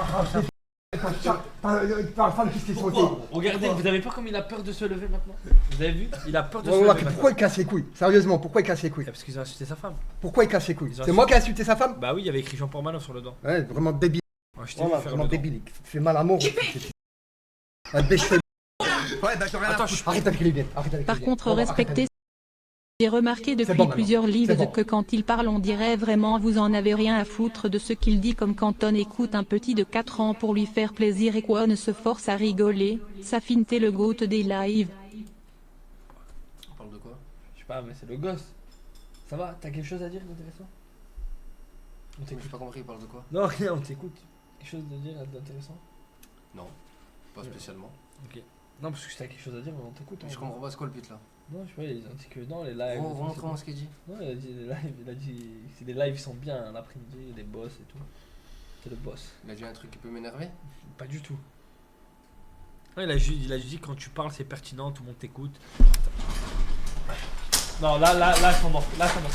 ta femme qui s'est sautée. Regardez, vous avez pas comme il a peur de se lever maintenant? Vous avez vu? Il a peur de Ouais, se ouais, lever pourquoi maintenant. il casse les couilles? Sérieusement, pourquoi il casse les couilles? Parce qu'ils ont insulté sa femme. Pourquoi il casse les couilles? Ils ont C'est moi qui ai insulté sa femme? Bah oui, il y avait écrit Jean Pormanov sur le dos. Ouais, vraiment débile. Ouais, je t'ai vu Voilà, faire vraiment le dos. débile. Il fait mal à mort. Ouais, baisse Ouais, bah je rien Attends, à foutre. Arrête avec les lunettes. Arrête avec les Par lunettes. contre, On va arrêter respectez. J'ai remarqué depuis bon, plusieurs maintenant. livres C'est bon. que quand il parle on dirait vraiment vous en avez rien à foutre de ce qu'il dit, comme quand on écoute un petit de 4 ans pour lui faire plaisir et qu'on se force à rigoler. Safine, t'es le goat des lives. On parle de quoi? Je sais pas, mais c'est le gosse. Ça va? T'as quelque chose à dire d'intéressant? On J'ai t'écoute. pas compris, il parle de quoi? Non, rien, on t'écoute. Quelque chose à dire d'intéressant? Non, pas spécialement. Non, parce que si t'as quelque chose à dire, on t'écoute. Je comprends pas, c'est quoi le but là? Non, je sais pas, il a dit que non, les lives. Remontre-moi ce qu'il dit. Non, il a dit les lives, il a dit que les lives sont bien l'après-midi, les boss et tout. C'est le boss. Il a dit un truc qui peut m'énerver? Pas du tout. Non, il a juste dit quand tu parles c'est pertinent, tout le monde t'écoute. Non, là, ils sont morts. Là, ils sont morts.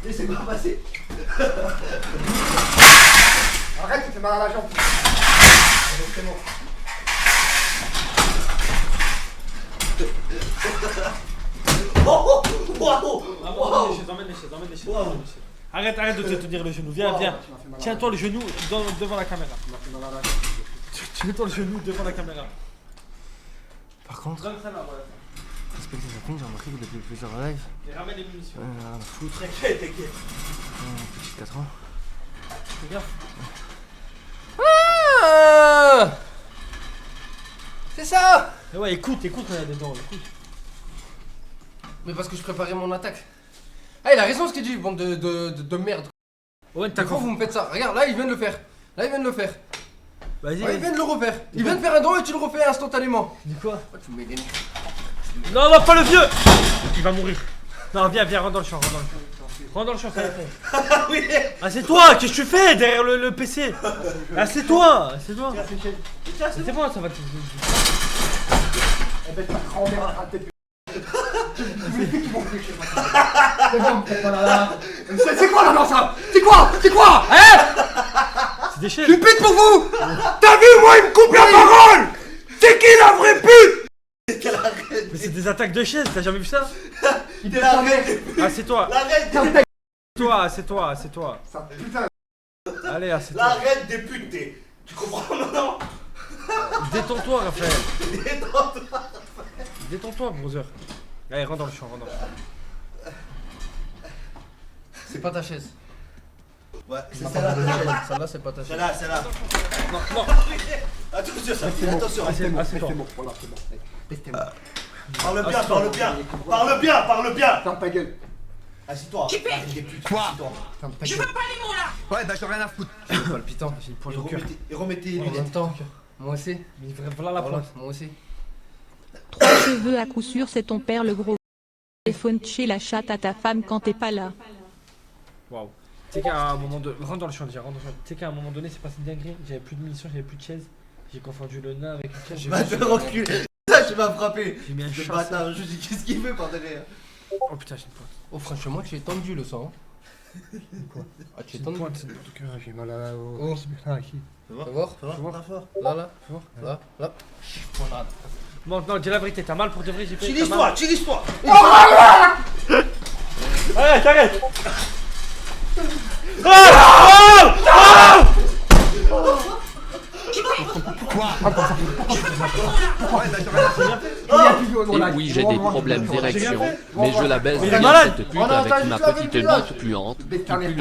Laissez-moi passer. Arrête, tu fais mal à la jambe. C'est bon. Emmène les chaises. Arrête de te tenir le genou. Viens. Tiens-toi le genou devant la caméra. Tiens-toi le genou devant la caméra. Par contre, respectez sa compte, j'ai remarqué que depuis plusieurs lives. Et ramène les munitions. Rien à foutre. T'inquiète. Petit 4 ans. Fais gaffe. C'est ça! Mais ouais, écoute, on est dedans, écoute. Mais parce que je préparais mon attaque. Ah, il a raison ce qu'il dit, bande de merde. Ouais, Pourquoi vous me faites ça? Regarde, là il vient de le faire. Vas-y. Ouais, il vient de le refaire. Il vient de faire un don et tu le refais instantanément. Dis quoi? Oh, tu me mets des... Non, pas le vieux! Il va mourir. Non, viens, rentre dans le champ, Rentre dans le champ, ça va être fait. Ah, c'est toi, qu'est-ce que tu fais derrière le PC? Ah, c'est toi. C'est bon, ça va te... Eh ben, t'as cramé à rater. Les filles qui vont plus chez moi. C'est bon, peut-être pas là. C'est quoi là, ça? C'est quoi? Hein? C'est des chaises. Je pute pour vous. T'as vu, moi, il me coupe la parole. C'est qui la vraie pute? Mais c'est des attaques de chaises, t'as jamais vu ça? Il te la merde. Ah, c'est toi. C'est toi. Ça, putain. Allez, c'est toi. L'arrête des putes, tu comprends maintenant? Détends-toi, Raphaël. Détends-toi, brother. Allez, rentre dans le champ. C'est pas ta chaise. Ouais, c'est celle-là. Celle-là, c'est pas ta chaise. Celle-là. Non. Attention, ça. C'est bon. Attention. Ah, c'est bon. Voilà, c'est bon. Laisse-moi. Parle bien, parle bien. Parle bien, parle bien. Ferme ta gueule. Assis-toi. Qui fait Des putes. Quoi Assis-toi. Ferme ta Je gueule. veux pas les mots là. Ouais, d'accord, rien à foutre. Palpitant, j'ai une pointe au cœur. Et remettez les En même lunettes. temps, moi aussi. Mais voilà la pointe. Moi aussi. 3 cheveux à coup sûr, c'est ton père le gros. Téléphone chez la chatte à ta femme quand t'es pas là. Waouh. Tu sais qu'à un moment donné. Rentre dans le champ déjà, rentre dans le champ. Tu sais qu'à un moment donné, c'est passé une dinguerie. J'avais plus de munitions, j'avais plus de chaise. J'ai confondu le nain avec une chaise. Va te reculer. Ça, tu m'as frappé. J'ai mis un Ce chasseur. bâtard, je dis qu'est-ce qu'il veut par derrière. Oh putain, j'ai une pointe. Oh, franchement, tu es tendu le sang. Quoi? Ah, tu J'ai es une tendu. pointe, c'est une pointe au cœur. J'ai mal à la. Oh. Ici. Fais voir. Fais voir. Fais voir. Fort. Là. Là. Voilà. Bon, non, dis la vérité, t'as mal pour de vrai, j'ai fait. Tu t'as l'histoire, mal. tu l'histoire. Arrête, arrête. Et oui, j'ai des problèmes d'érection, mais je la baisse Mais il est bien malade. cette pute On a avec entendu ma ça avec petite le village. bite puante. Bétarnais.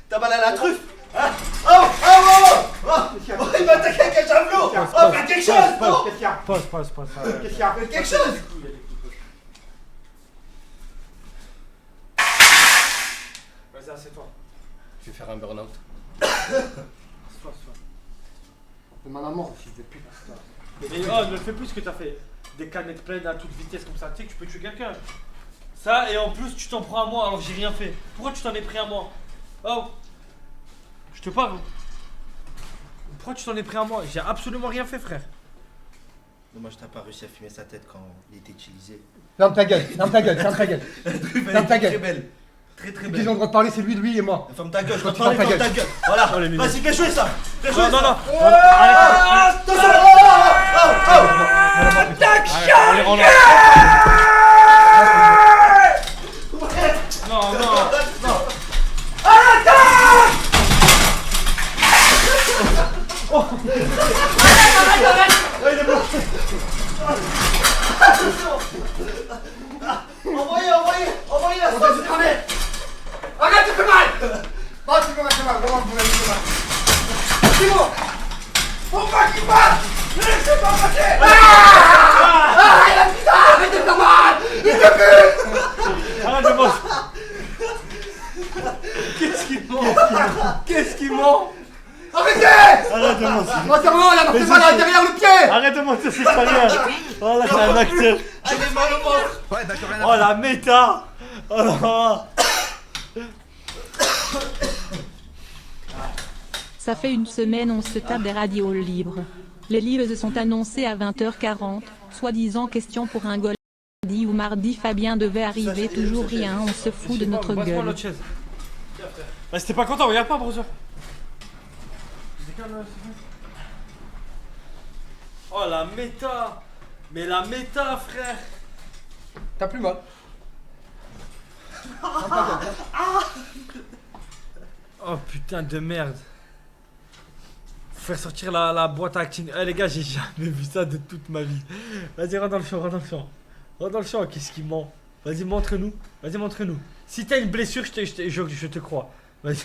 T'as mal à la truffe. Hein? Oh, il m'a attaqué avec un javelot. Oh, fais quelque chose, non? Qu'est-ce qu'il y a? Pause. Qu'est-ce qu'il y a? Fais quelque chose. Vas-y, assieds-toi. Je vais faire un burn-out. Assieds-toi. Demande à mort, fils de pute. Mais oh, ne le fais plus ce que t'as fait. Des canettes pleines à toute vitesse comme ça. Tu sais que tu peux tuer quelqu'un. Ça, et en plus, tu t'en prends à moi alors que j'ai rien fait. Pourquoi tu t'en es pris à moi? Oh. Je te parle. Pourquoi tu t'en es pris à moi? J'ai absolument rien fait, frère. Dommage, t'as pas réussi à fumer sa tête quand il était utilisé. Ferme ta gueule, ferme ta gueule, ferme ta gueule. Ferme ta Très gueule. belle. Très Ils ont belle. le droit de parler, c'est lui et moi. Ferme ta gueule, je Quand t'en tu parle, fermes ta ferme ta gueule. Voilà. Oh, les minous. Vas-y, fais jouer ça. Fais jouer Non, non, ça. non. Ah, attention. Attaque. Allez, on Non, non. Envoyez la On sauce. va se cramer. Arrête, tu fais mal. Non, tu fais mal, vraiment, tu fais mal. C'est bon. Faut pas qu'il passe. Laissez pas passer. Arrête, putain, arrête de faire mal. Il te pue. Arrête de manger. Qu'est-ce qu'il ment Arrêtez. Arrête de manger. Moi, c'est vraiment, il a fait mal à derrière le pied. Arrête de mentir, c'est pas rien. Oh là, c'est un acteur. J'ai mal au ventre. Ouais, d'accord, rien à Oh la méta. Oh là. Ça fait une semaine on se tape des radios libres. Les livres sont annoncés à 20h40, soi-disant question pour un goal. Mardi ou mardi Fabien devait arriver, toujours rien, on se fout de notre Passe-moi gueule. l'autre chaise. Bah, si t'es pas content, regarde pas, brother. Oh la méta. Mais la méta, frère. T'as plus mal. Oh putain de merde. Faut faire sortir la boîte à acting. Eh les gars, j'ai jamais vu ça de toute ma vie. Vas-y, rentre dans le champ, rentre dans le champ. Rentre dans le champ, qu'est-ce qu'il ment? Vas-y, montre-nous. Vas-y, montre-nous. Si t'as une blessure, je te crois. Vas-y.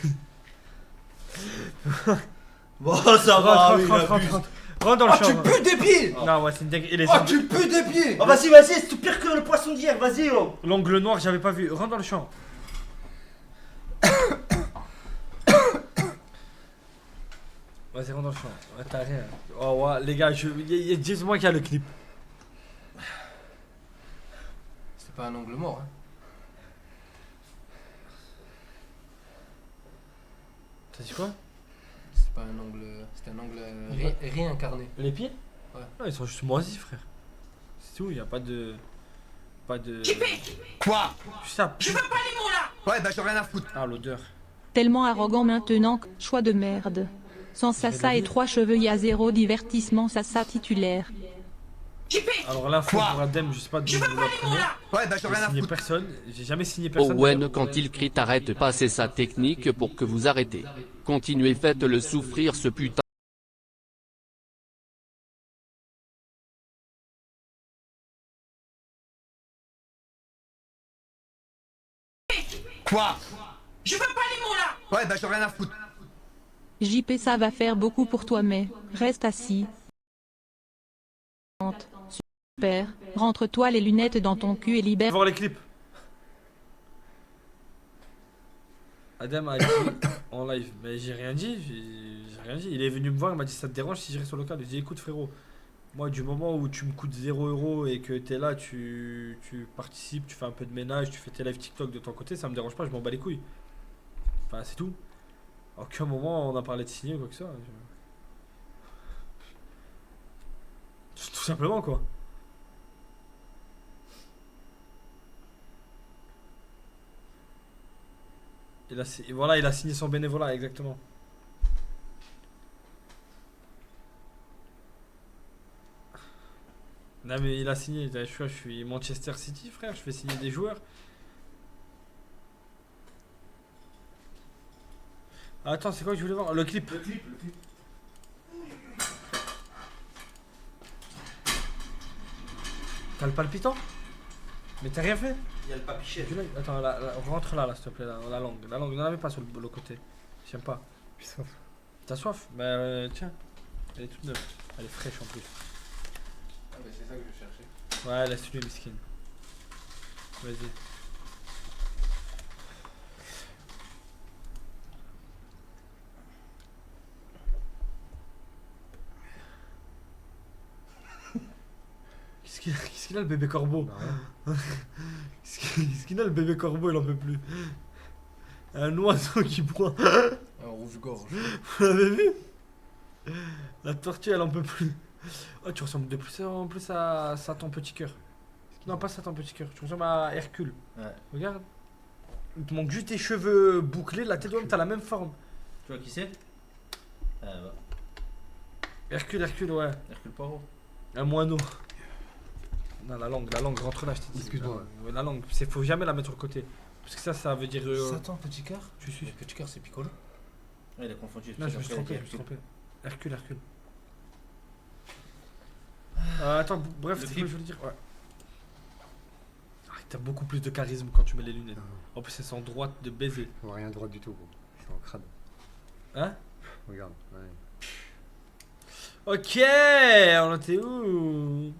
Bon, ça va, Rentre, oui, il rentre, rentre, abuse. rentre. Rentre dans le Oh, champ. tu pues des pieds. Non, ouais, c'est une dingue. Et les Oh, ongles- tu pues des pieds. Oh, vas-y, vas-y, c'est tout pire que le poisson d'hier. Vas-y, oh. l'ongle noir, j'avais pas vu. Rentre dans le champ. Vas-y, rentre dans le champ. Ouais, t'as rien. Oh, ouais, les gars, dis-moi qu'il y a le clip. C'est pas un angle mort, hein. T'as dit quoi? C'est pas un angle. C'est un angle réincarné. Les pieds? Ouais. Non, ils sont juste moisis, frère. C'est tout, y a pas de. Pas de. Quoi Ça. Je veux pas les mots là. Ouais, d'accord, rien à foutre. Ah, l'odeur. Tellement arrogant maintenant, choix de merde. Sans Sassa et 3 cheveux, y a zéro divertissement Sassa titulaire. Alors l'info Quoi pour Adem, je sais pas d'où Je vous veux la pas les mots prenez. là. Ouais, d'accord, J'ai rien à signé foutre. personne. J'ai jamais signé personne. Owen, quand il crie t'arrête pas, c'est sa technique pour que vous arrêtez. Continuez, faites-le souffrir ce putain. Quoi? Je veux pas les mots là. Ouais, bah j'en ai rien à foutre. JP, ça va faire beaucoup pour toi, mais reste assis. Super. Rentre-toi les lunettes dans ton cul et libère. Voir les clips. Adam a dit en live, mais j'ai rien dit, j'ai rien dit. Il est venu me voir, il m'a dit ça te dérange si je reste sur le local. J'ai dit écoute frérot, moi du moment où tu me coûtes 0 € et que t'es là, tu participes, tu fais un peu de ménage, tu fais tes lives TikTok de ton côté, ça me dérange pas, je m'en bats les couilles. Enfin c'est tout. À aucun moment on a parlé de signer ou quoi que ce soit. Tout simplement quoi. Voilà, il a signé son bénévolat, exactement. Non mais il a signé, je suis Manchester City frère, je fais signer des joueurs. Attends, c'est quoi que je voulais voir? Le clip. T'as le palpitant? Mais t'as rien fait? Il y a le papier. Attends, rentre là, s'il te plaît, la langue. La langue, n'en avait pas sur le côté. J'aime pas. J'ai soif. T'as soif? Bah tiens. Elle est toute neuve. Elle est fraîche en plus. Ah, mais c'est ça que je cherchais. Ouais, laisse-lui le skin. Vas-y. Qu'est-ce qu'il a le bébé corbeau? Qu'est-ce qu'il a le bébé corbeau? Il en peut plus. Un oiseau qui boit. Un rouge-gorge. Vous l'avez vu? La tortue elle en peut plus. Oh, tu ressembles de plus en plus à ton petit cœur. Non, pas ça ton petit cœur. Tu ressembles à Hercule. Ouais. Regarde. Il te manque juste tes cheveux bouclés. La tête d'homme, t'as la même forme. Tu vois qui c'est? Ah bah. Hercule, ouais. Hercule Poirot. Un moineau. Non, la langue rentre là, je t'ai dit. Excuse-moi. Ouais, la langue, faut jamais la mettre sur le côté. Parce que ça veut dire. Satan, petit cœur? Tu suis. Petit cœur, c'est Piccolo. Ouais, il a confondu. Non, je me suis trompé. Hercule. Attends, bref, c'est ce que je voulais dire. Ouais. Ah, t'as beaucoup plus de charisme quand tu mets les lunettes. En plus, elles sont droites de baiser. Je vois rien droit du tout, gros. Je suis en crade. Hein? Regarde. Ouais. Ok, on était où?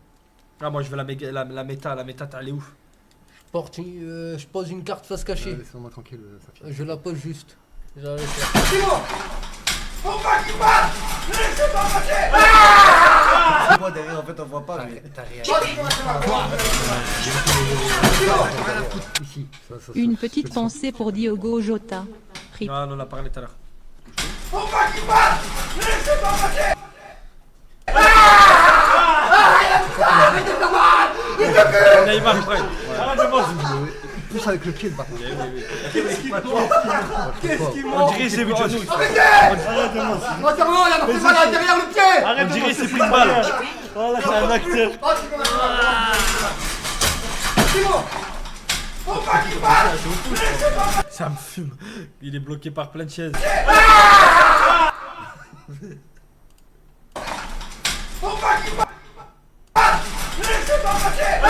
Ah, moi je veux la méta, elle est ouf. Je pose une carte face cachée. Laisse-moi tranquille, Safia. Je la pose juste. J'arrête. Pourquoi tu parles? Laissez pas passer! Moi derrière en fait on voit pas mais. T'as rien. Ici. Une petite pensée pour Diogo Jota. Rip. Ah, on en a parlé tout à l'heure. Pourquoi tu parles? Laissez pas passer! Neymar, frère. Plus avec le pied, le bâtard. On dirait c'est Arrêtez! Entièrement, il a pris mal à derrière le pied! On dirait c'est pris une balle. Oh là, c'est un acteur. C'est bon! Pourquoi tu parles? Ça me fume. Il est bloqué par plein de chaises. Pourquoi tu parles? Laissez pas passer!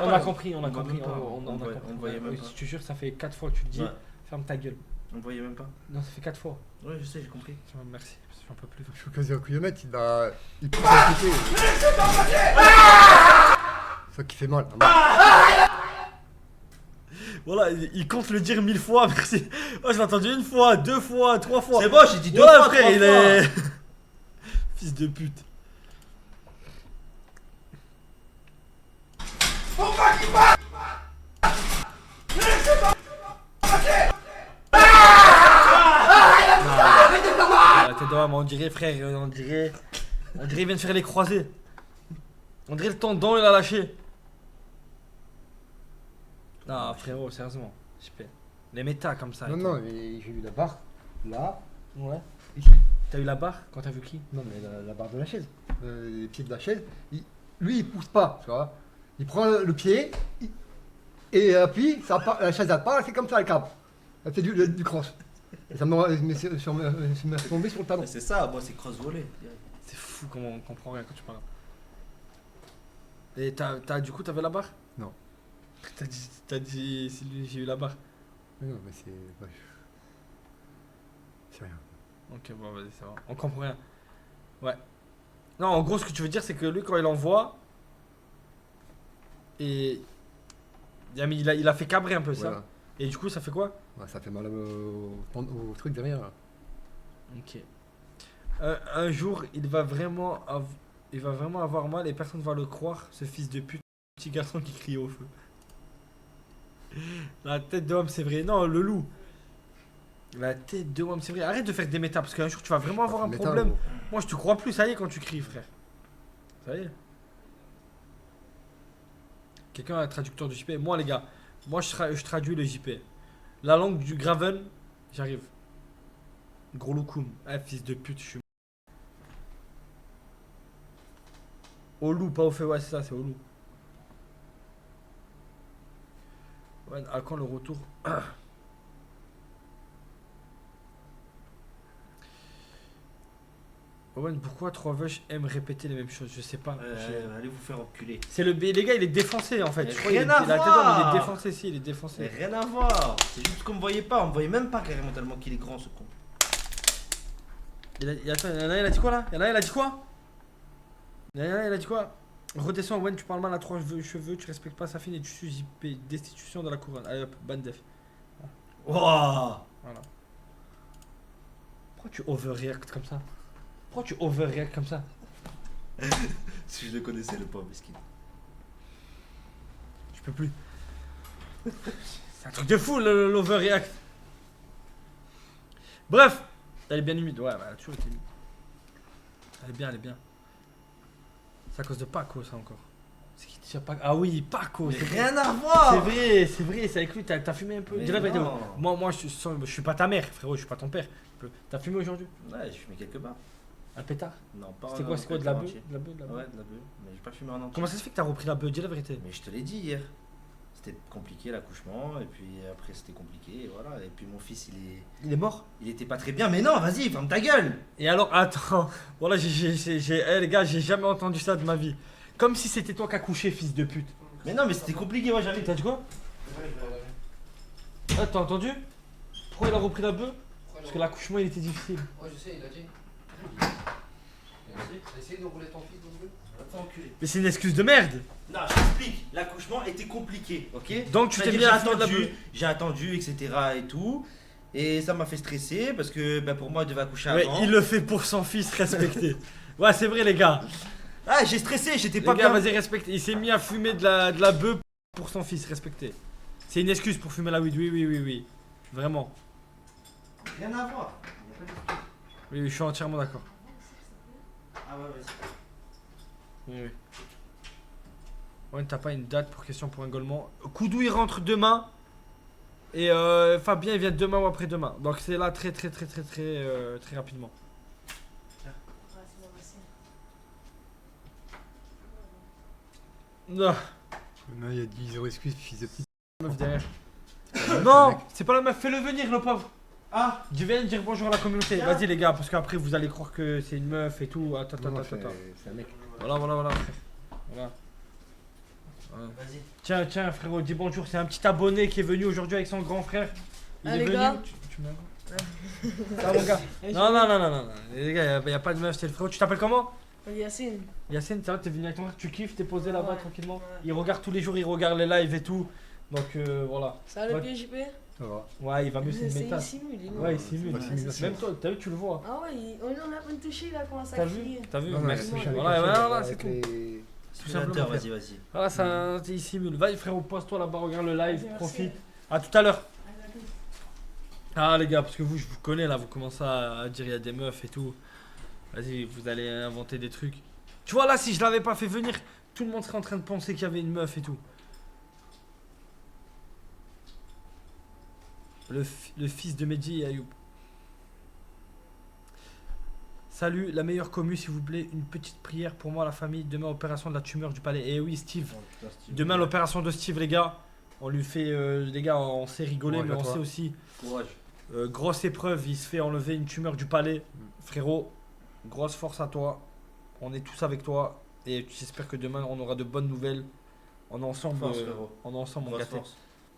On a compris, on a compris. On voyait même pas. Je te jure, ça fait 4 fois que tu le dis. Ouais. Ferme ta gueule. On voyait même pas. Non, ça fait 4 fois. Ouais, je sais, j'ai compris. Merci, j'en peux plus. Je suis quasi un couillomètre, il pousse à côté. C'est ça qui fait mal. Voilà, il compte le dire 1000 fois, merci. Oh, je l'ai entendu 1 fois, 2 fois, 3 fois. C'est bon, j'ai dit 2 Ouais, fois, frère, 3 il fois. est. Fils de pute. Pourquoi tu parles? Laissez pas passer! La tête d'homme, on dirait, frère, on dirait il vient de faire les croisés. On dirait le tendon, il a lâché. Non, frérot, sérieusement. Les méta comme ça. et Non, tout. non, j'ai eu la barre. Là. Ouais. Ici. T'as eu la barre quand t'as vu qui? Non, mais la barre de la chaise. Les pieds de la chaise. Lui, il pousse pas, tu vois. Il prend le pied et appuie, la chaise elle part, elle fait comme ça, elle câble. Elle fait du cross. Et ça me met tombé sur le talon. C'est ça, moi c'est cross volé. C'est fou comment on comprend rien quand tu parles. Et du coup, t'avais la barre? Non. T'as dit, c'est lui, j'ai eu la barre. Mais non, mais c'est. Ouais. C'est rien. Ok, bon, vas-y, ça va. On comprend rien. Ouais. Non, en gros, ce que tu veux dire, c'est que lui, quand il envoie. Et. Il a fait cabrer un peu ça. Voilà. Et du coup, ça fait quoi? Ouais, ça fait mal au truc derrière. Là. Ok. Un jour, il va vraiment avoir mal et personne va le croire, ce fils de pute, petit garçon qui crie au feu. La tête de homme, c'est vrai. Non, le loup. La tête de homme, c'est vrai. Arrête de faire des méta parce qu'un jour, tu vas vraiment avoir un Méta, problème. gros. Moi, je te crois plus, ça y est, quand tu cries, frère. Ça y est. Quelqu'un a un traducteur du JP? Moi, les gars, moi, je traduis le JP. La langue du Graven, j'arrive. Gros loukoum. Ah, fils de pute, je suis. Au loup, pas au feu, ouais, c'est ça, c'est au loup. Ouais, à quand le retour? Owen, pourquoi 3 Vush aiment répéter les mêmes choses? Je sais pas. Allez vous faire enculer. C'est le les gars, il est défoncé en fait. Mais Je crois qu'il rien est, à la tête d'homme, il est voir. défoncé, si, il est Mais défoncé. rien à voir. C'est juste qu'on me voyait pas. On me voyait même pas carrément tellement qu'il est grand ce con. Attends, il y en a, il a dit quoi là? Il y en a, il a dit quoi? Il y en a, il a dit quoi? Redescends, Owen, tu parles mal à 3 cheveux, tu respectes pas sa fille et tu suis JP. Destitution de la couronne. Allez hop, ban def. Wouah. Voilà. Pourquoi tu overreact comme ça? Pourquoi tu overreact comme ça? Si je le connaissais, le pauvre mesquin. Je peux plus. C'est un truc de fou l'overreact. Bref, elle est bien humide. Ouais, bah, elle a toujours été humide. Elle est bien, elle est bien. C'est à cause de Paco, ça encore. C'est qui déjà Paco? Ah oui, Paco. Mais C'est vrai. rien à voir. C'est vrai, c'est avec lui. T'as fumé un peu. Mais Dis la vérité. non. Moi, je suis pas ta mère, frérot. Je suis pas ton père. T'as fumé aujourd'hui? Ouais, j'ai fumé quelques barres. Un pétard? Non, pas C'était un- quoi? C'est quoi? De la un bœuf? entier. De la bœuf? De la bœuf? Ouais, de la bœuf. Mais j'ai pas fumé en entier. Comment ça se fait que t'as repris la bœuf? Dis la vérité. Mais je te l'ai dit hier. C'était compliqué l'accouchement et puis après c'était compliqué et voilà. Et puis mon fils Il est mort? il était pas très bien. Mais non, vas-y, ferme ta gueule. Et alors, attends, voilà, les gars, j'ai jamais entendu ça de ma vie. Comme si c'était toi qui as couché, fils de pute. Mais non, mais c'était compliqué, moi j'avais. T'as dit quoi? Ah, t'as entendu? Pourquoi il a repris la bœuf? Parce que l'accouchement il était difficile. Ouais, je sais, il a dit. T'as essayé de rouler ton fils dans le bleu? Attends, enculé. Mais c'est une excuse de merde. Non, je t'explique. L'accouchement était compliqué, ok? Donc tu t'es C'est-à-dire, mis à fumer de la bœuf. j'ai attendu, etc. et tout. Et ça m'a fait stresser parce que bah, pour moi, il devait accoucher Ouais, avant. il le fait pour son fils, respecté. Ouais, c'est vrai, les gars. Ah, j'ai stressé, j'étais Les pas gars, bien. vas-y, respecte. Il s'est mis à fumer de la bœuf pour son fils, respecté. C'est une excuse pour fumer la weed, oui. Vraiment. Rien à voir. Il y a pas de- Oui, je suis entièrement d'accord. Ah ouais, vas-y. Oui. Ouais, t'as pas une date pour question pour un golemont. Koudou il rentre demain. Et Fabien il vient demain ou après-demain. Donc c'est là très rapidement. Non, Non, il y a 10 euros excuses, fils de pute. meuf derrière. Non, c'est pas la meuf, fais-le venir le pauvre. Ah, Je viens dire bonjour à la communauté. Viens. Vas-y les gars, parce qu'après vous allez croire que c'est une meuf et tout. Attends. C'est un mec. Voilà, frère. Voilà. vas-y. Tiens, frérot, dis bonjour. C'est un petit abonné qui est venu aujourd'hui avec son grand frère. Il Ah, est les venu. gars. Tu me Ah, mon gars. Non. Les gars, y a pas de meuf, c'est le frérot. Tu t'appelles comment? Yacine. Yacine, ça va, t'es venu avec ton frère, tu kiffes, t'es posé là-bas Ouais. tranquillement. Ouais. Il regarde tous les jours, il regarde les lives et tout. Donc voilà. Ça va le Ouais. pied, JP? Ça va. Ouais, il va mieux, c'est une C'est méta. il simule, il est Ouais, il simule. Ouais, c'est Même toi, t'as vu, tu le vois. Ah ouais, on a pas touché là, comment ça T'as crie. vu? T'as vu? Non, non, Merci. c'est chiant avec Voilà, les voilà, choses, c'est tout. avec les- Tout Simulateur, simplement. frère. vas-y. Voilà, ça, il simule. Vas-y frérot, pose-toi là-bas, regarde le live, Merci. profite. À tout à l'heure. Ah les gars, parce que vous, je vous connais là, vous commencez à dire il y a des meufs et tout. Vas-y, vous allez inventer des trucs. Tu vois là, si je l'avais pas fait venir, tout le monde serait en train de penser qu'il y avait une meuf et tout. Le fils de Mehdi et Ayoub. Salut, la meilleure commu s'il vous plaît, une petite prière pour moi, la famille. Demain, opération de la tumeur du palais. Et oui, Steve. Demain, l'opération de Steve, les gars. On lui fait, les gars, on sait rigoler, Courage mais à on toi. sait aussi. Courage. Grosse épreuve, il se fait enlever une tumeur du palais. Frérot, grosse force à toi. On est tous avec toi. Et j'espère que demain, on aura de bonnes nouvelles. On est ensemble, Force, frérot. on est ensemble, mon Force, gâté. force.